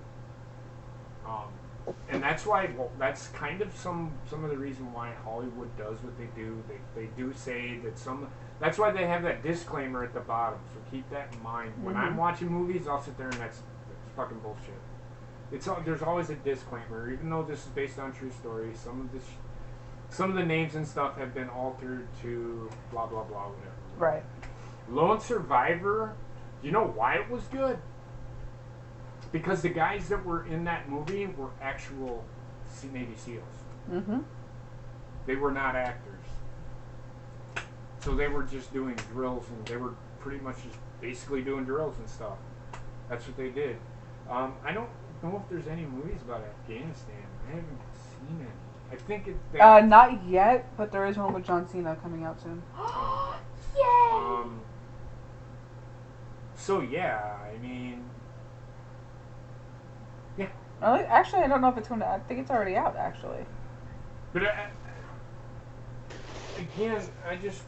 And that's why, that's kind of some of the reason why Hollywood does what they do. They do say that that's why they have that disclaimer at the bottom. So keep that in mind. When I'm watching movies, I'll sit there and that's fucking bullshit. There's always a disclaimer, even though this is based on true stories. Some of the names and stuff have been altered to blah blah blah whatever. Right. Lone Survivor, you know why it was good? Because the guys that were in that movie were actual Navy SEALs. Mm-hmm. They were not actors. So they were just doing drills, and they were pretty much just basically doing drills and stuff. That's what they did. I don't know if there's any movies about Afghanistan. I haven't seen any. I think not yet, but there is one with John Cena coming out soon. Yay! So yeah, I mean, yeah. Actually, I don't know if it's going to. I think it's already out, actually. But again,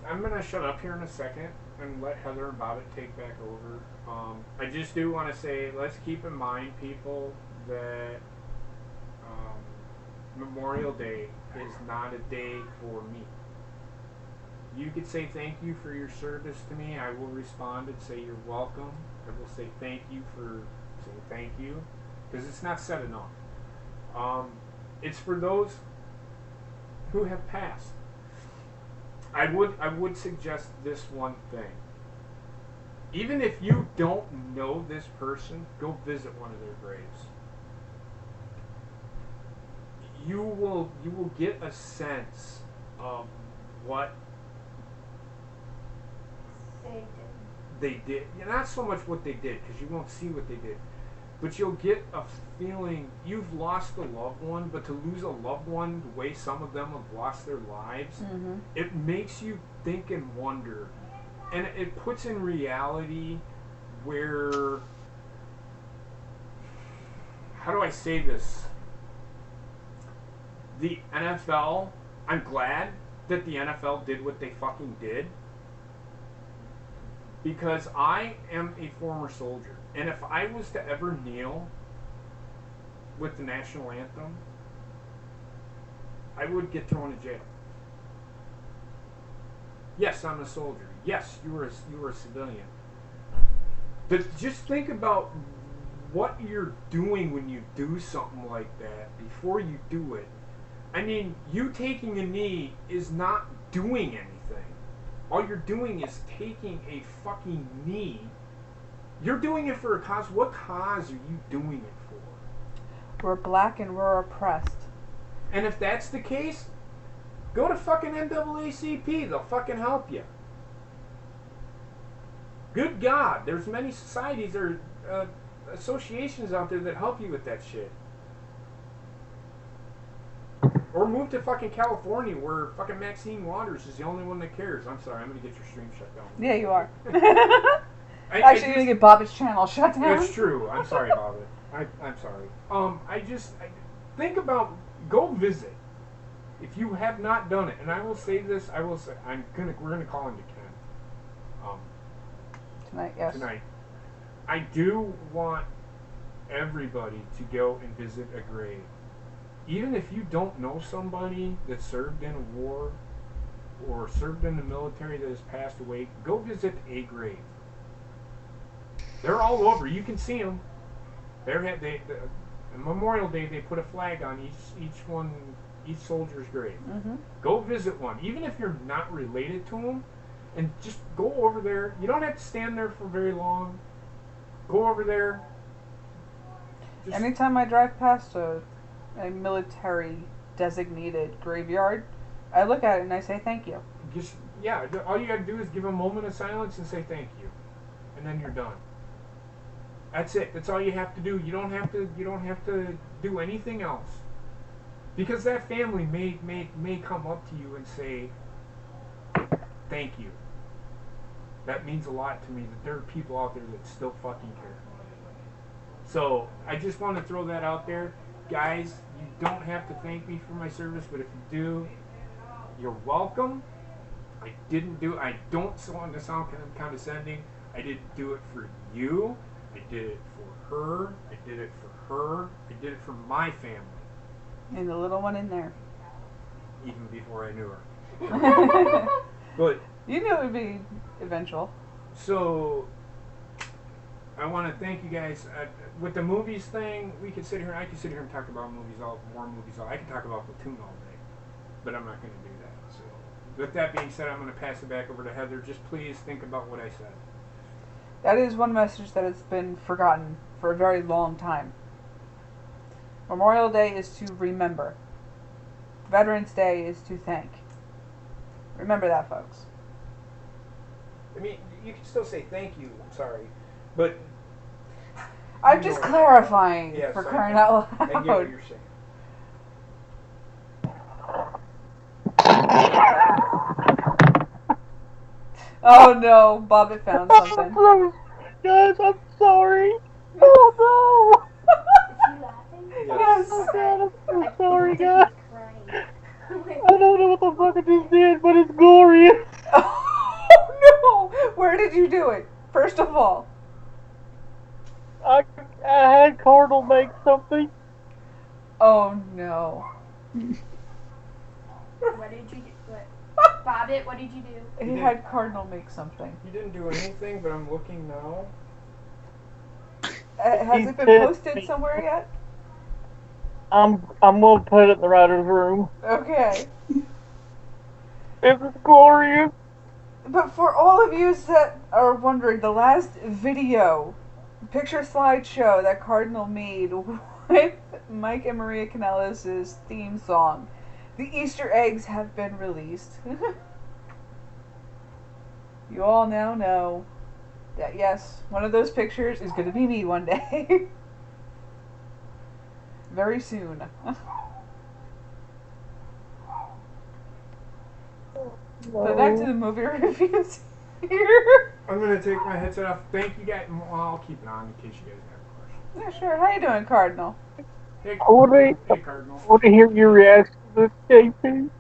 I'm gonna shut up here in a second and let Heather and Bobbitt take back over. I just do want to say, let's keep in mind, people, that Memorial Day is not a day for me. You could say thank you for your service to me. I will respond and say you're welcome. I will say thank you for saying thank you, because it's not said enough. It's for those who have passed. I would suggest this one thing. Even if you don't know this person, go visit one of their graves. You will get a sense of what they did. Not so much what they did, because you won't see what they did, but you'll get a feeling. You've lost a loved one, but to lose a loved one the way some of them have lost their lives, it makes you think and wonder, and it puts in reality where how do I say this? The NFL, I'm glad that the NFL did what they fucking did, because I am a former soldier, and if I was to ever kneel with the national anthem, I would get thrown in jail. Yes, I'm a soldier. Yes, you were a civilian. But just think about what you're doing when you do something like that before you do it. I mean, you taking a knee is not doing anything. All you're doing is taking a fucking knee. You're doing it for a cause. What cause are you doing it for? We're black and we're oppressed. And if that's the case, go to fucking NAACP. They'll fucking help you. Good God, there's many societies or associations out there that help you with that shit. Or move to fucking California where fucking Maxine Waters is the only one that cares. I'm sorry, I'm gonna get your stream shut down. Yeah, you are. Actually, you're gonna get Bobbitt's channel shut down. That's true. I'm sorry, Bobbit. I'm sorry. I think about, go visit if you have not done it. And I will say this. We're gonna call into Ken. Tonight, yes. Tonight. I do want everybody to go and visit a grave. Even if you don't know somebody that served in a war or served in the military that has passed away, go visit a grave. They're all over. You can see them. On Memorial Day, they put a flag on each soldier's grave. Mm-hmm. Go visit one, even if you're not related to them, and just go over there. You don't have to stand there for very long. Go over there. Anytime I drive past a military designated graveyard, I look at it and I say thank you. All you gotta do is give a moment of silence and say thank you, and then you're done. That's it. That's all you have to do. You don't have to do anything else, because that family may come up to you and say thank you. That means a lot to me, that there are people out there that still fucking care. So I just want to throw that out there. Guys, you don't have to thank me for my service, but if you do, you're welcome. I don't want to sound condescending. I didn't do it for you. I did it for her. I did it for her. I did it for my family. And the little one in there. Even before I knew her. But you knew it would be eventual. So I want to thank you guys. With the movies thing, I could sit here and talk about more movies. I could talk about Platoon all day, but I'm not going to do that. So with that being said, I'm going to pass it back over to Heather. Just please think about what I said. That is one message that has been forgotten for a very long time. Memorial Day is to remember. Veterans Day is to thank. Remember that, folks. I mean, you can still say thank you. I'm sorry, but I'm just clarifying, yes, for crying out I get what loud. you're saying. Oh no, Bobbitt found something. Guys, I'm sorry. Oh Is he laughing? Yes. no! Oh God, I'm so I sorry, think guys. he's crying. I don't know what the fuck I just did, but it's glorious. Oh no! Where did you do it? First of all. I had Cardinal make something. Oh no. What did you do? What? Bobbitt, what did you do? He had Cardinal make something. You didn't do anything, but I'm looking now. Has He it been did. posted somewhere yet? I'm gonna put it in the writer's room. Okay. It was glorious. But for all of you that are wondering, the last video, picture slideshow that Cardinal made with Mike and Maria Kanellis' theme song, the Easter eggs have been released. You all now know that yes, one of those pictures is going to be me one day. Very soon. But back to the movie reviews here. I'm going to take my headset off. Thank you guys. Well, I'll keep it on in case you guys have questions. Yeah, sure. How you doing, Cardinal? Hey, I want hey, to, Cardinal. hear your reaction to this, JP.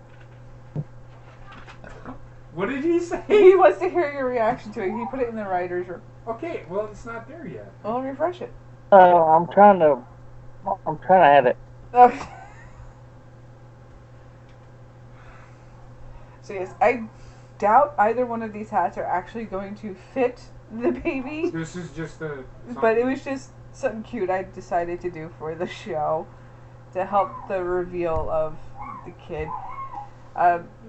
What did he say? He wants to hear your reaction to it. He put it in the writer's room. Okay, well, it's not there yet. I'll refresh it. I'm trying to add it. Okay. So yes, I doubt either one of these hats are actually going to fit the baby. This is just a. But it was just something cute I decided to do for the show to help the reveal of the kid.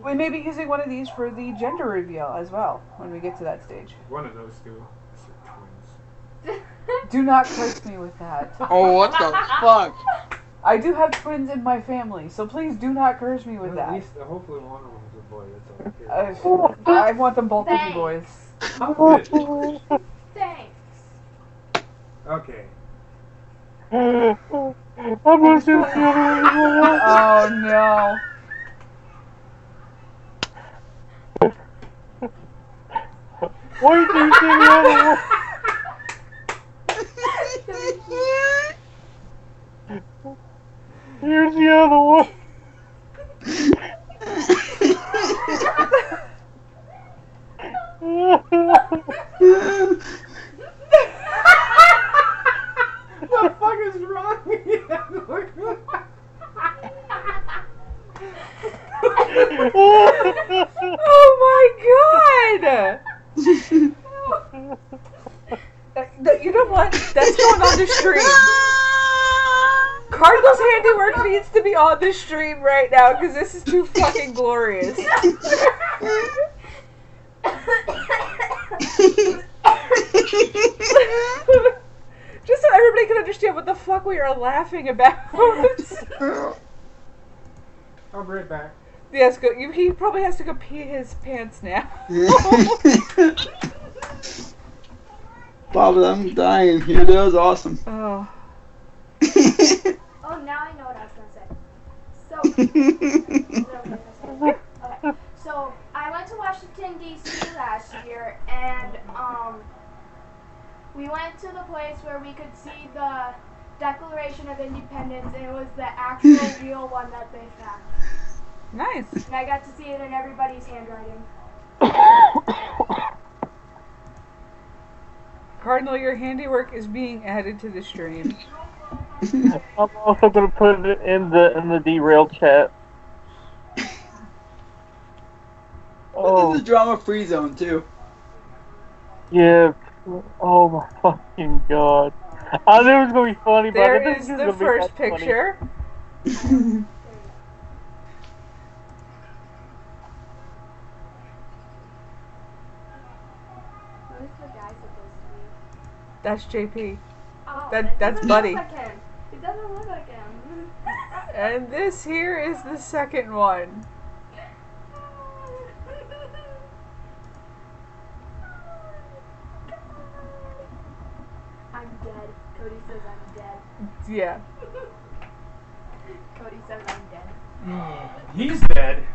We may be using one of these for the gender reveal as well when we get to that stage. One of those two. Twins. Do not curse me with that. Oh, what the fuck? I do have twins in my family, so please do not curse me with Well, at that. least, hopefully one of them's a boy. That's okay. I want them both to be Thanks. boys. How good. Thanks. Okay. I'm going to do the other way. Oh no. Why do you say the other one? Here's the other one. What the fuck is wrong with you? Oh my god! You know what? That's going on the stream. Cardinal's handiwork needs to be on the stream right now because this is too fucking glorious. Just so everybody can understand what the fuck we are laughing about. I'll be right back. Yes, go. He probably has to go pee his pants now. Bob, I'm dying. Here, that was awesome. Oh. Oh, now I know what I was gonna say. Okay. So I went to Washington D.C. last year, and we went to the place where we could see the Declaration of Independence, and it was the actual real one that they found. Nice. And I got to see it in everybody's handwriting. Cardinal, your handiwork is being added to the stream. I'm also gonna put it in the derail chat. This Oh is a drama-free zone, too. yeah. Oh my fucking god. I knew it was gonna be funny, but I There didn't is think it was the gonna be first that funny. picture. Who's the guy supposed to be? That's JP. Oh, That's doesn't Buddy. Look like him. It doesn't look like him. And this here is the second one. I'm dead. Cody says I'm dead. Yeah. Cody says I'm dead. He's dead.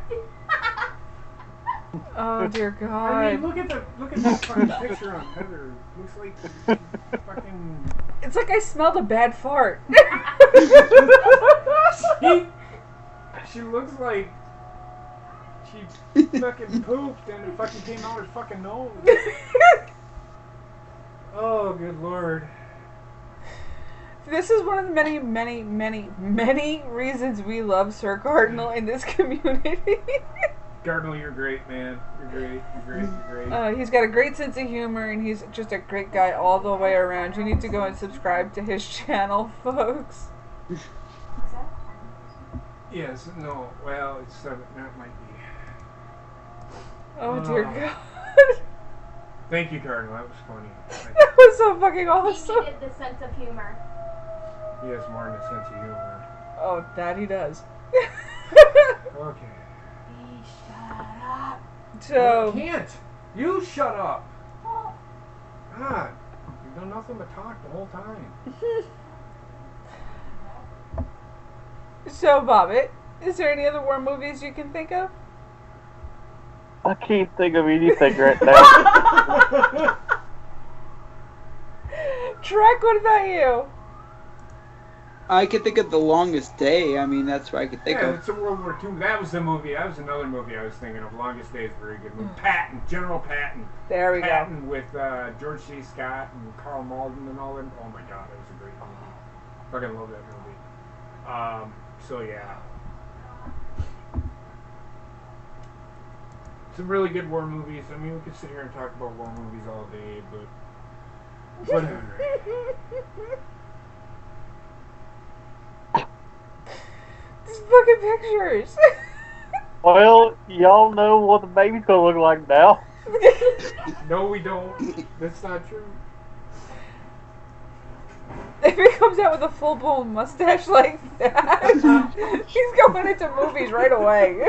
Oh dear I mean, God. look at that fucking picture on Heather. Looks like she's fucking. It's like I smelled a bad fart. She looks like she fucking pooped and it fucking came out her fucking nose. Oh, good lord. This is one of the many, many, many, many reasons we love Sir Cardinal in this community. Cardinal, you're great, man. You're great. You're great. You're great. He's got a great sense of humor, and he's just a great guy all the way around. You need to go and subscribe to his channel, folks. What's that? Yes. No. Well, it's that might be. Oh dear Oh. God. Thank you, Cardinal. That was funny. That was so fucking He awesome. needed the sense of humor. He has more than a sense of humor. Oh, that he does. Okay. Shut up. I So, can't. You shut up. God, you've done nothing but talk the whole time. so Bobbit, is there any other war movies you can think of? I can't think of anything right now. Trek, what about you? I could think of The Longest Day. I mean, that's what I could think Yeah, of. it's a World War II. That was the movie. That was another movie I was thinking of. Longest Day is a very good movie. Patton, General Patton. There we go. Patton with George C. Scott and Carl Malden and all them. Oh my God, it was a great movie. Fucking love that movie. So yeah. Some really good war movies. I mean, we could sit here and talk about war movies all day, but whatever. These fucking pictures. Well, y'all know what the baby's gonna look like now. No, we don't. That's not true. If he comes out with a full-blown mustache like that, he's going into movies right away.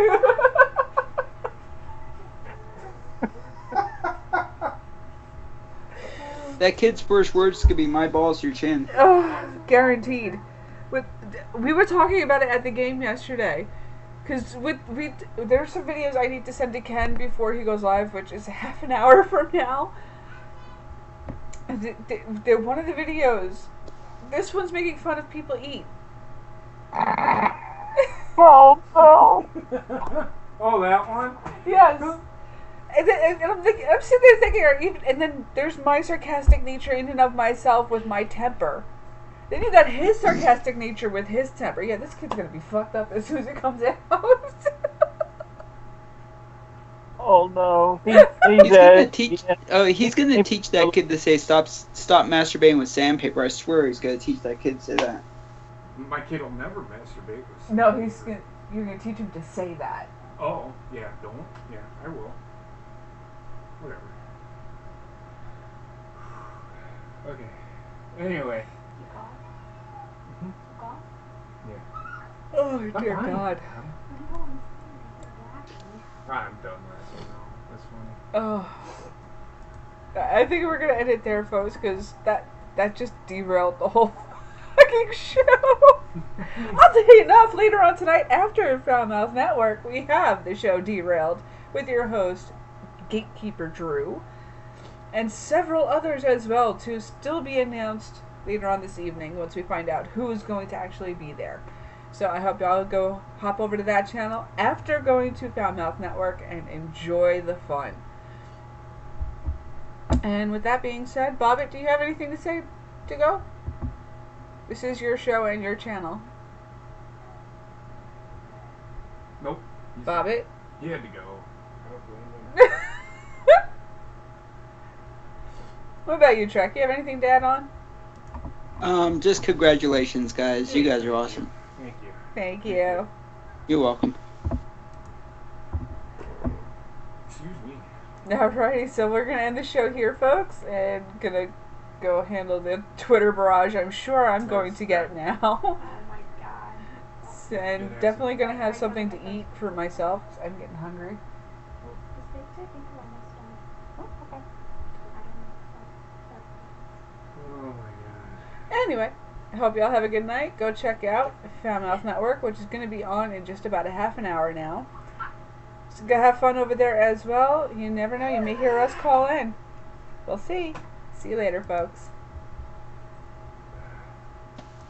That kid's first words could be "my balls, your chin." Oh, guaranteed. We were talking about it at the game yesterday, because there's some videos I need to send to Ken before he goes live, which is half an hour from now. One of the videos, this one's making fun of people eat. Oh no! Oh, that one? Yes. And I'm sitting there thinking, and then there's my sarcastic nature in and of myself with my temper. Then you got his sarcastic nature with his temper. Yeah, this kid's gonna be fucked up as soon as it comes out. Oh no! He's gonna teach. Oh, he's gonna teach that kid to say stop masturbating with sandpaper. I swear he's gonna teach that kid to say that. My kid will never masturbate with No, somebody. you're gonna teach him to say that. Oh, yeah, don't. Yeah, I will. Whatever. Okay. Anyway. You call? Mhm. You call? Oh I'm dear fine. God. I'm done laughing now. That's funny. Oh. I think we're gonna end it there, folks, because that just derailed the whole fucking show. I'll tell you enough. Later on tonight, after Foul Mouth Network, we have the show Derailed with your host, Gatekeeper Drew, and several others as well to still be announced later on this evening once we find out who is going to actually be there. So I hope y'all go hop over to that channel after going to Foul Mouth Network and enjoy the fun. And with that being said, Bobbit, do you have anything to say to go? This is your show and your channel. Nope. Bobbit? He had to go. I don't blame him. What about you, Trek? You have anything to add on? Just congratulations, guys. You guys are awesome. Thank you. Thank you. You're welcome. Excuse me. Alrighty, so we're gonna end the show here, folks, and gonna go handle the Twitter barrage I'm sure I'm going to get now. Oh my god. And definitely gonna have something to eat for myself. 'Cause I'm getting hungry. This big chicken is almost done. Oh, okay. I don't know. Oh my god. Anyway, I hope y'all have a good night. Go check out Foul Mouth Network, which is gonna be on in just about a half an hour now. So go have fun over there as well. You never know, you may hear us call in. We'll see. See you later, folks.